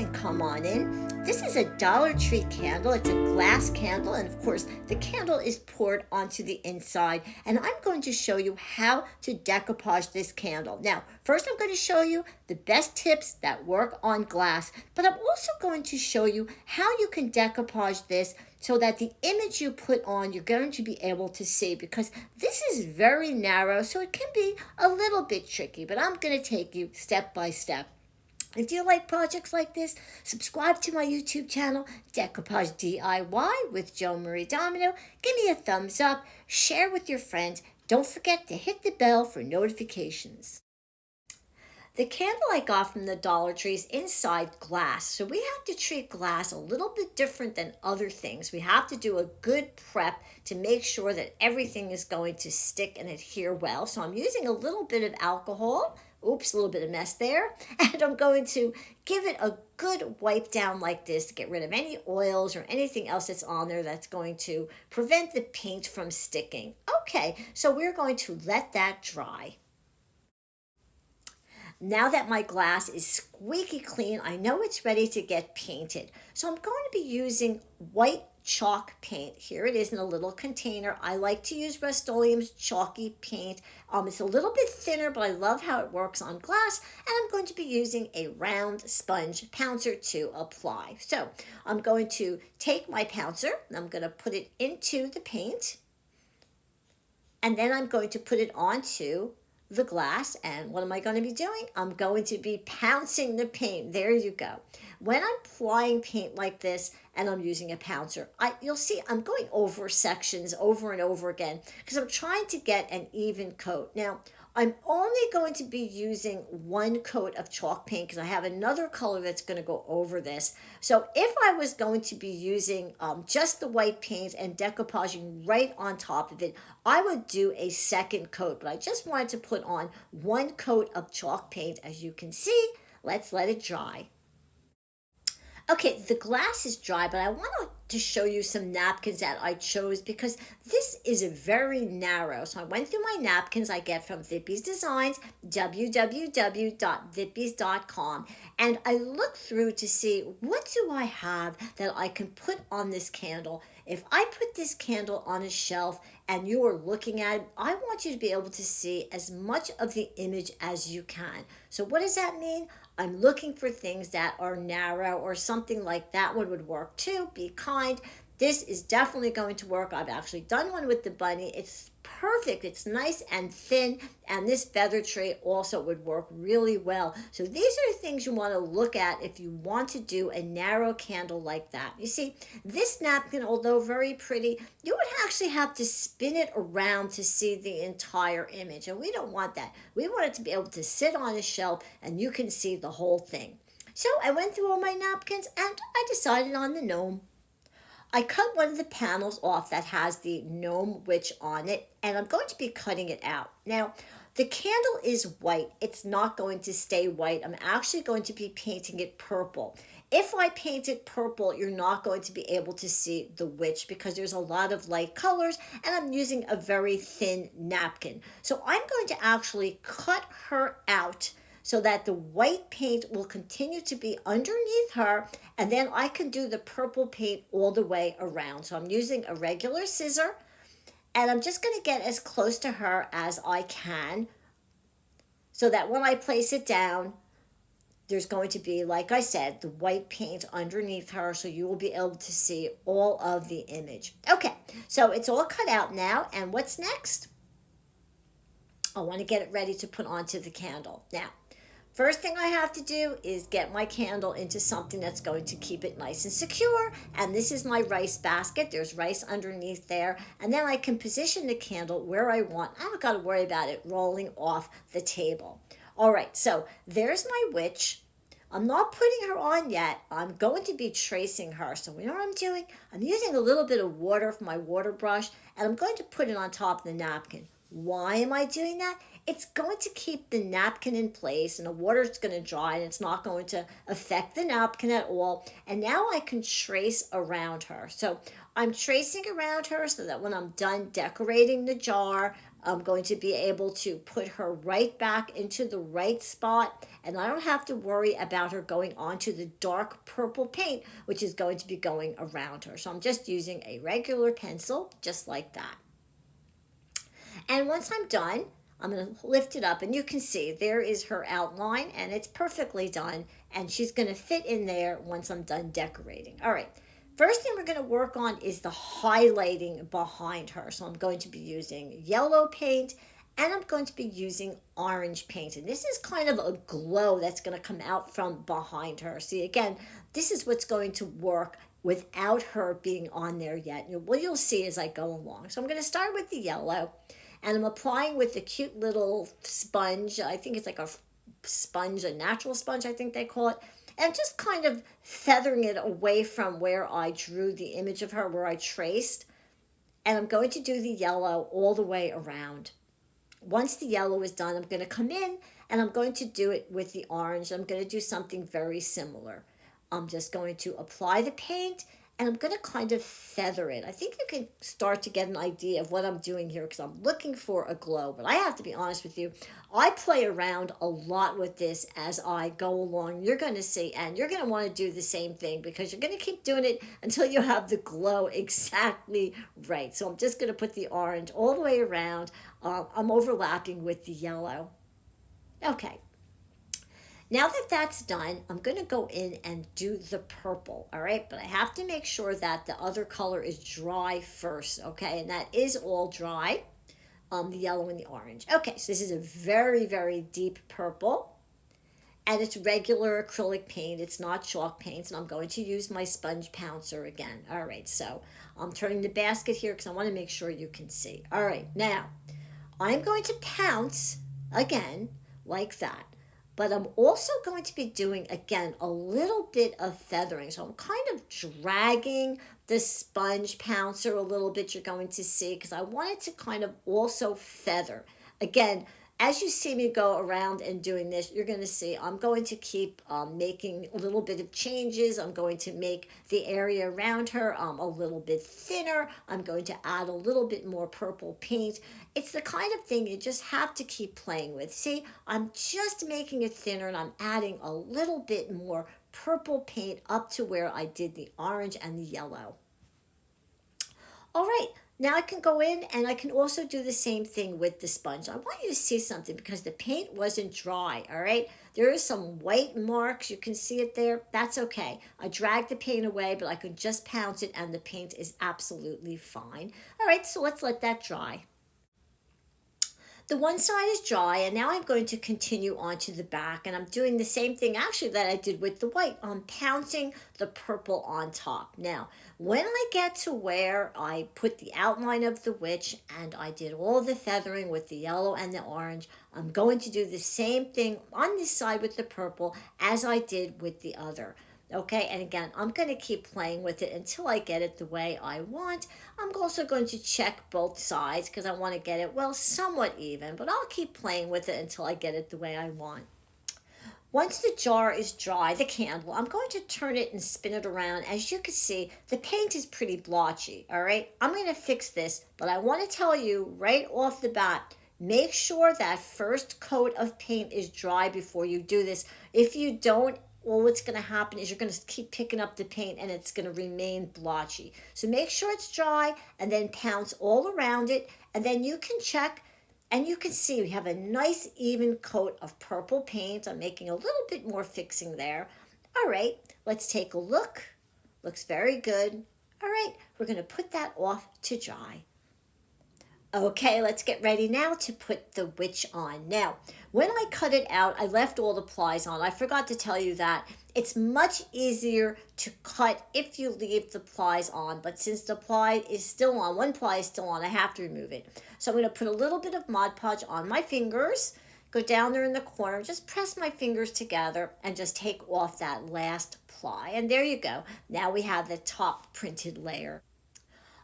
can come on in. This is a Dollar Tree candle. It's a glass candle, and of course the candle is poured onto the inside, and I'm going to show you how to decoupage this candle. Now, first I'm going to show you the best tips that work on glass, but I'm also going to show you how you can decoupage this so that the image you put on, you're going to be able to see, because this is very narrow, so it can be a little bit tricky, but I'm going to take you step by step. If you like projects like this, subscribe to my YouTube channel, Decoupage D.I.Y with Joan-Marie. Give me a thumbs up, share with your friends. Don't forget to hit the bell for notifications. The candle I got from the Dollar Tree is inside glass, so we have to treat glass a little bit different than other things. We have to do a good prep to make sure that everything is going to stick and adhere well. So I'm using a little bit of alcohol. Oops, a little bit of mess there. And I'm going to give it a good wipe down like this to get rid of any oils or anything else that's on there that's going to prevent the paint from sticking. Okay, so we're going to let that dry. Now that my glass is squeaky clean, I know it's ready to get painted. So I'm going to be using white chalk paint. Here it is in a little container. I like to use Rust-Oleum's chalky paint. It's a little bit thinner, but I love how it works on glass. And I'm going to be using a round sponge pouncer to apply. So I'm going to take my pouncer and I'm going to put it into the paint. And then I'm going to put it onto the glass. And what am I going to be doing? I'm going to be pouncing the paint. There you go. When I'm applying paint like this and I'm using a pouncer, you'll see I'm going over sections over and over again because I'm trying to get an even coat. Now, I'm only going to be using one coat of chalk paint because I have another color that's going to go over this. So if I was going to be using just the white paint and decoupaging right on top of it, I would do a second coat. But I just wanted to put on one coat of chalk paint. As you can see, let's let it dry. Okay, the glass is dry, but I want to show you some napkins that I chose because this is very narrow. So I went through my napkins I get from Vippy's Designs, www.vippys.com, and I looked through to see what do I have that I can put on this candle. If I put this candle on a shelf and you are looking at it, I want you to be able to see as much of the image as you can. So what does that mean? I'm looking for things that are narrow or something like that one would work too. Be kind. This is definitely going to work. I've actually done one with the bunny. It's perfect. It's nice and thin, and this feather tray also would work really well. So these are the things you want to look at if you want to do a narrow candle like that. You see, this napkin, although very pretty, you would actually have to spin it around to see the entire image, and we don't want that. We want it to be able to sit on a shelf and you can see the whole thing. So I went through all my napkins and I decided on the gnome. I cut one of the panels off that has the gnome witch on it, and I'm going to be cutting it out. Now, the candle is white. It's not going to stay white. I'm actually going to be painting it purple. If I paint it purple, you're not going to be able to see the witch because there's a lot of light colors, and I'm using a very thin napkin. So I'm going to actually cut her out so that the white paint will continue to be underneath her, and then I can do the purple paint all the way around. So I'm using a regular scissor, and I'm just going to get as close to her as I can so that when I place it down, there's going to be, like I said, the white paint underneath her, so you will be able to see all of the image. Okay, so it's all cut out now, and what's next? I want to get it ready to put onto the candle. Now, first thing I have to do is get my candle into something that's going to keep it nice and secure. And this is my rice basket. There's rice underneath there. And then I can position the candle where I want. I don't got to worry about it rolling off the table. All right, so there's my witch. I'm not putting her on yet. I'm going to be tracing her. So you know what I'm doing? I'm using a little bit of water for my water brush, and I'm going to put it on top of the napkin. Why am I doing that? It's going to keep the napkin in place, and the water's going to dry, and it's not going to affect the napkin at all. And now I can trace around her. So I'm tracing around her so that when I'm done decorating the jar, I'm going to be able to put her right back into the right spot, and I don't have to worry about her going onto the dark purple paint, which is going to be going around her. So I'm just using a regular pencil, just like that. And once I'm done, I'm going to lift it up, and you can see there is her outline, and it's perfectly done, and she's going to fit in there once I'm done decorating. All right. First thing we're going to work on is the highlighting behind her. So I'm going to be using yellow paint, and I'm going to be using orange paint. And this is kind of a glow that's going to come out from behind her. See, again, this is what's going to work without her being on there yet. What you'll see as I go along. So I'm going to start with the yellow, and I'm applying with the cute little sponge. I think it's like a sponge, a natural sponge, I think they call it. And just kind of feathering it away from where I drew the image of her, where I traced. And I'm going to do the yellow all the way around. Once the yellow is done, I'm going to come in and I'm going to do it with the orange. I'm going to do something very similar. I'm just going to apply the paint, and I'm going to kind of feather it. I think you can start to get an idea of what I'm doing here because I'm looking for a glow. But I have to be honest with you, I play around a lot with this as I go along. You're going to see, and you're going to want to do the same thing because you're going to keep doing it until you have the glow exactly right. So I'm just going to put the orange all the way around. I'm overlapping with the yellow. Okay. Now that that's done, I'm going to go in and do the purple, all right? But I have to make sure that the other color is dry first, okay? And that is all dry, the yellow and the orange. Okay, so this is a very, very deep purple, and it's regular acrylic paint. It's not chalk paint, and I'm going to use my sponge pouncer again. All right, so I'm turning the basket here because I want to make sure you can see. All right, now I'm going to pounce again like that. But I'm also going to be doing, again, a little bit of feathering. So I'm kind of dragging the sponge pouncer a little bit, you're going to see, because I want it to kind of also feather. Again, as you see me go around and doing this, you're going to see I'm going to keep making a little bit of changes. I'm going to make the area around her a little bit thinner. I'm going to add a little bit more purple paint. It's the kind of thing you just have to keep playing with. See, I'm just making it thinner, and I'm adding a little bit more purple paint up to where I did the orange and the yellow. All right, now I can go in and I can also do the same thing with the sponge. I want you to see something because the paint wasn't dry, all right? There is some white marks. You can see it there. That's okay. I dragged the paint away, but I could just pounce it and the paint is absolutely fine. All right, so let's let that dry. The one side is dry, and now I'm going to continue on to the back, and I'm doing the same thing actually that I did with the white. I'm pouncing the purple on top. Now, when I get to where I put the outline of the witch and I did all the feathering with the yellow and the orange, I'm going to do the same thing on this side with the purple as I did with the other. Okay, and again, I'm going to keep playing with it until I get it the way I want. I'm also going to check both sides because I want to get it, well, somewhat even, but I'll keep playing with it until I get it the way I want. Once the jar is dry, the candle, I'm going to turn it and spin it around. As you can see, the paint is pretty blotchy, all right? I'm going to fix this, but I want to tell you right off the bat, make sure that first coat of paint is dry before you do this. If you don't, well, what's going to happen is you're going to keep picking up the paint and it's going to remain blotchy. So make sure it's dry and then pounce all around it. And then you can check and you can see we have a nice even coat of purple paint. I'm making a little bit more fixing there. All right, let's take a look. Looks very good. All right, we're going to put that off to dry. Okay, let's get ready now to put the witch on. Now, when I cut it out, I left all the plies on. I forgot to tell you that. It's much easier to cut if you leave the plies on, but since the ply is still on, one ply is still on, I have to remove it. So I'm going to put a little bit of Mod Podge on my fingers, go down there in the corner, just press my fingers together and just take off that last ply. And there you go. Now we have the top printed layer.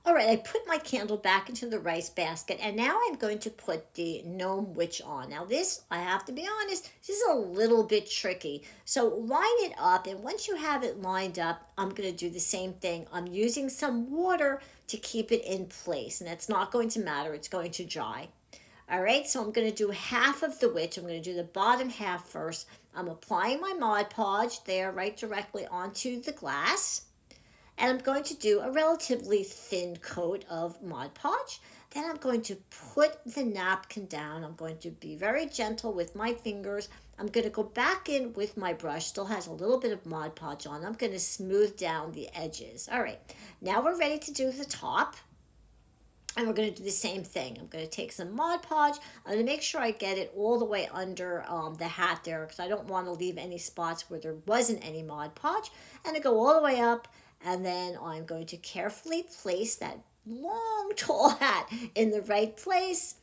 All right, I put my candle back into the rice basket, and now I'm going to put the Gnome Witch on. Now this, I have to be honest, this is a little bit tricky. So line it up, and once you have it lined up, I'm going to do the same thing. I'm using some water to keep it in place, and that's not going to matter. It's going to dry. All right, so I'm going to do half of the witch. I'm going to do the bottom half first. I'm applying my Mod Podge there right directly onto the glass. And I'm going to do a relatively thin coat of Mod Podge. Then I'm going to put the napkin down. I'm going to be very gentle with my fingers. I'm going to go back in with my brush. Still has a little bit of Mod Podge on. I'm going to smooth down the edges. All right, now we're ready to do the top. And we're going to do the same thing. I'm going to take some Mod Podge. I'm going to make sure I get it all the way under the hat there, because I don't want to leave any spots where there wasn't any Mod Podge. And I go all the way up, and then I'm going to carefully place that long, tall hat in the right place.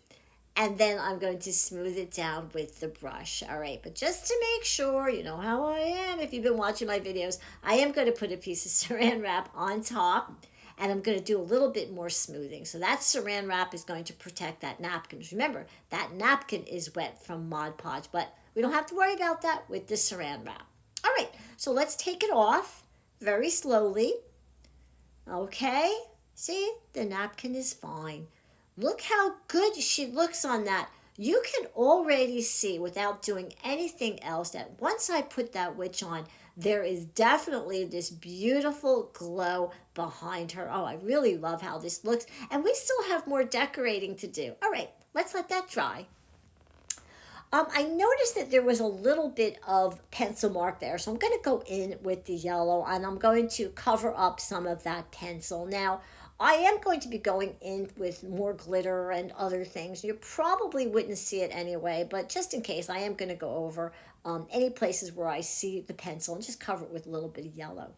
And then I'm going to smooth it down with the brush. All right, but just to make sure, you know how I am, if you've been watching my videos, I am going to put a piece of saran wrap on top, and I'm going to do a little bit more smoothing. So that saran wrap is going to protect that napkin. Remember, that napkin is wet from Mod Podge, but we don't have to worry about that with the saran wrap. All right, so let's take it off very slowly. Okay, see, the napkin is fine. Look how good she looks on that. You can already see without doing anything else that once I put that witch on, there is definitely this beautiful glow behind her. Oh, I really love how this looks. And we still have more decorating to do. All right, let's let that dry. I noticed that there was a little bit of pencil mark there, so I'm going to go in with the yellow, and I'm going to cover up some of that pencil. Now, I am going to be going in with more glitter and other things. You probably wouldn't see it anyway, but just in case, I am going to go over any places where I see the pencil and just cover it with a little bit of yellow.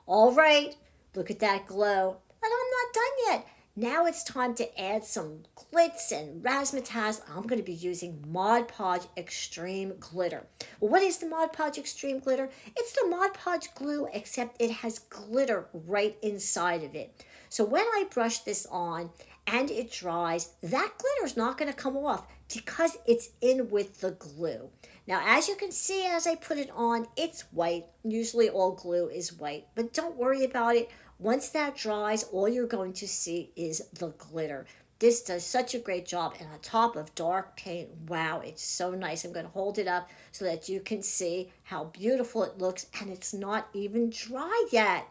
All right, look at that glow. And I'm not done yet. Now it's time to add some glitz and razzmatazz. I'm going to be using Mod Podge Extreme Glitter. Well, what is the Mod Podge Extreme Glitter? It's the Mod Podge glue, except it has glitter right inside of it. So when I brush this on and it dries, that glitter is not going to come off because it's in with the glue. Now, as you can see, as I put it on, it's white. Usually all glue is white, but don't worry about it. Once that dries, all you're going to see is the glitter. This does such a great job, and on top of dark paint, wow, it's so nice. I'm going to hold it up so that you can see how beautiful it looks, and it's not even dry yet.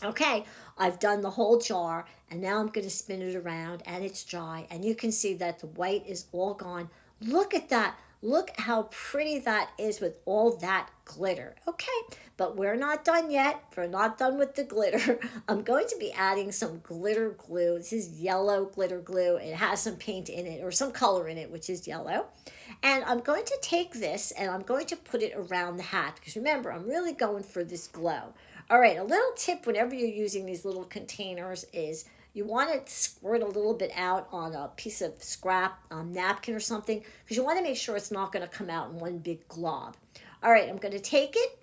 Okay, I've done the whole jar, and now I'm going to spin it around, and it's dry, and you can see that the white is all gone. Look at that. Look how pretty that is with all that glitter. Okay, but we're not done yet. We're not done with the glitter. I'm going to be adding some glitter glue. This is yellow glitter glue. It has some paint in it, or some color in it, which is yellow. And I'm going to take this and I'm going to put it around the hat, because remember, I'm really going for this glow. All right, a little tip whenever you're using these little containers is you want to squirt a little bit out on a piece of scrap napkin or something, because you want to make sure it's not going to come out in one big glob. All right, I'm going to take it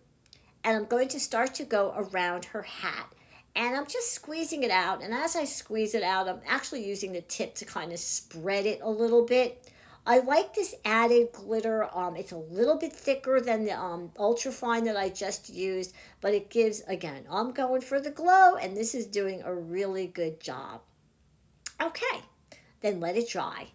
and I'm going to start to go around her hat. And I'm just squeezing it out. And as I squeeze it out, I'm actually using the tip to kind of spread it a little bit. I like this added glitter. It's a little bit thicker than the ultra fine that I just used, but it gives, again, I'm going for the glow, and this is doing a really good job. Okay, then let it dry.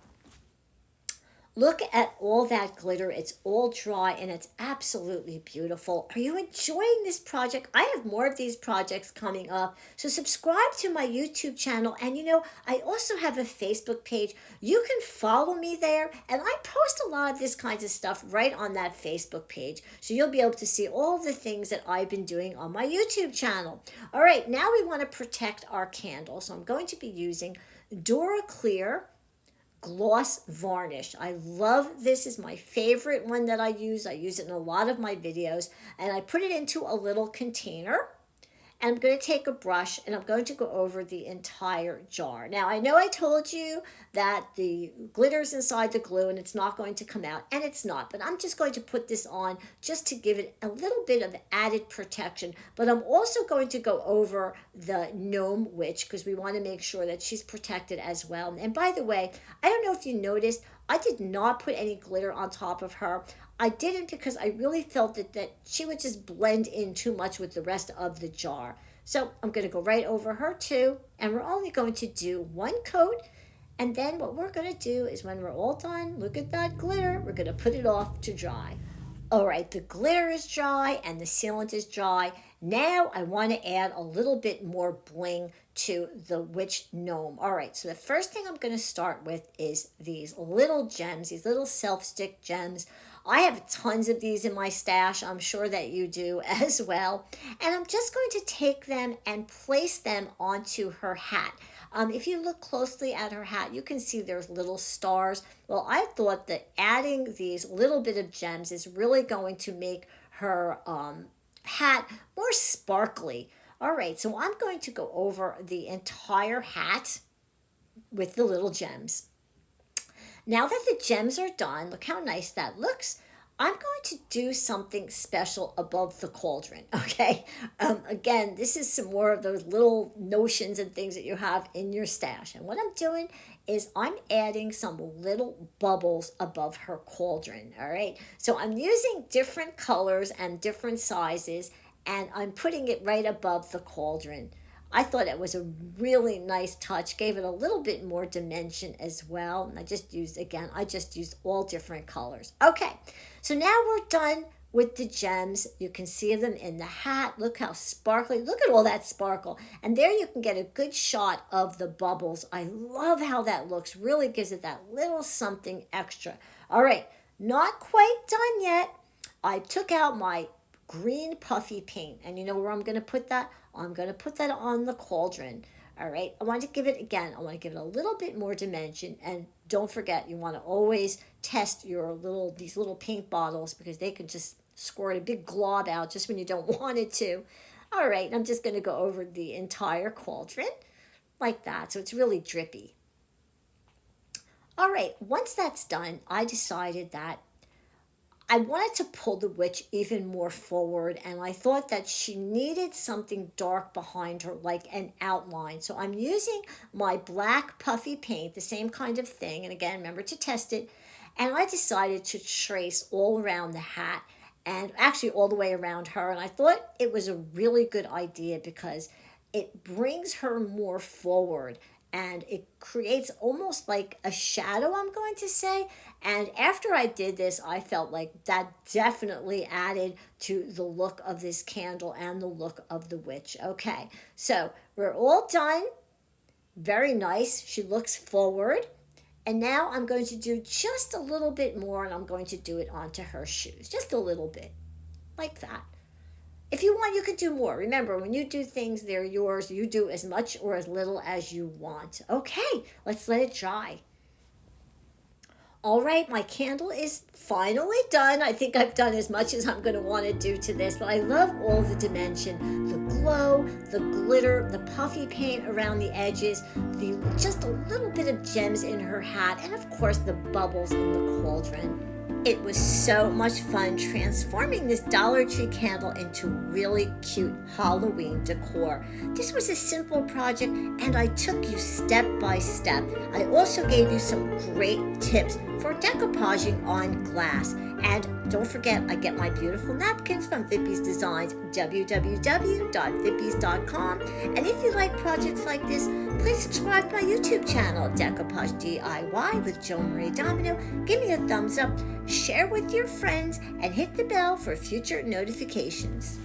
Look at all that glitter. It's all dry and it's absolutely beautiful. Are you enjoying this project? I have more of these projects coming up. So subscribe to my YouTube channel. And I also have a Facebook page. You can follow me there. And I post a lot of this kinds of stuff right on that Facebook page. So you'll be able to see all the things that I've been doing on my YouTube channel. All right, now we want to protect our candle. So I'm going to be using Dura Clear Gloss Varnish. I love this. Is my favorite one that I use. I use it in a lot of my videos, and I put it into a little container, And I'm going to take a brush and I'm going to go over the entire jar. Now, I know I told you that the glitter's inside the glue and it's not going to come out, and it's not, but I'm just going to put this on just to give it a little bit of added protection. But I'm also going to go over the gnome witch because we want to make sure that she's protected as well. And by the way, I don't know if you noticed, I did not put any glitter on top of her. I didn't because I really felt that she would just blend in too much with the rest of the jar. So I'm going to go right over her too, and we're only going to do one coat. And then what we're going to do is when we're all done, look at that glitter, we're going to put it off to dry. All right, the glitter is dry and the sealant is dry. Now I want to add a little bit more bling to the witch gnome. All right, so the first thing I'm going to start with is these little gems, these little self-stick gems. I have tons of these in my stash. I'm sure that you do as well. And I'm just going to take them and place them onto her hat. If you look closely at her hat, you can see there's little stars. Well, I thought that adding these little bit of gems is really going to make her hat more sparkly. All right, so I'm going to go over the entire hat with the little gems. Now that the gems are done, look how nice that looks. I'm going to do something special above the cauldron, okay? Again, this is some more of those little notions and things that you have in your stash. And what I'm doing is I'm adding some little bubbles above her cauldron, all right? So I'm using different colors and different sizes, and I'm putting it right above the cauldron. I thought it was a really nice touch, gave it a little bit more dimension as well. And I just used all different colors. Okay, so now we're done with the gems. You can see them in the hat. Look how sparkly, look at all that sparkle. And there you can get a good shot of the bubbles. I love how that looks, really gives it that little something extra. All right, not quite done yet. I took out my green puffy paint, and you know where I'm going to put that? I'm going to put that on the cauldron. All right, I want to give it a little bit more dimension. And don't forget, you want to always test these little paint bottles because they can just squirt a big glob out just when you don't want it to. All right, I'm just going to go over the entire cauldron like that, so it's really drippy. All right, once that's done, I decided that I wanted to pull the witch even more forward, and I thought that she needed something dark behind her, like an outline. So I'm using my black puffy paint, the same kind of thing, and again, remember to test it. And I decided to trace all around the hat, and actually all the way around her. And I thought it was a really good idea because it brings her more forward, and it creates almost like a shadow, I'm going to say. And after I did this, I felt like that definitely added to the look of this candle and the look of the witch. Okay, so we're all done. Very nice. She looks forward. And now I'm going to do just a little bit more, and I'm going to do it onto her shoes. Just a little bit, like that. If you want, you can do more. Remember, when you do things, they're yours. You do as much or as little as you want. Okay, let's let it dry. All right, my candle is finally done. I think I've done as much as I'm going to want to do to this, but I love all the dimension, the glow, the glitter, the puffy paint around the edges, just a little bit of gems in her hat, and of course the bubbles in the cauldron. It was so much fun transforming this Dollar Tree candle into really cute Halloween decor. This was a simple project, and I took you step by step. I also gave you some great tips for decoupaging on glass. And don't forget, I get my beautiful napkins from Vippy's Designs, www.vippys.com. And if you like projects like this, please subscribe to my YouTube channel, Decoupage D.I.Y. with Joan-Marie Domino. Give me a thumbs up, share with your friends, and hit the bell for future notifications.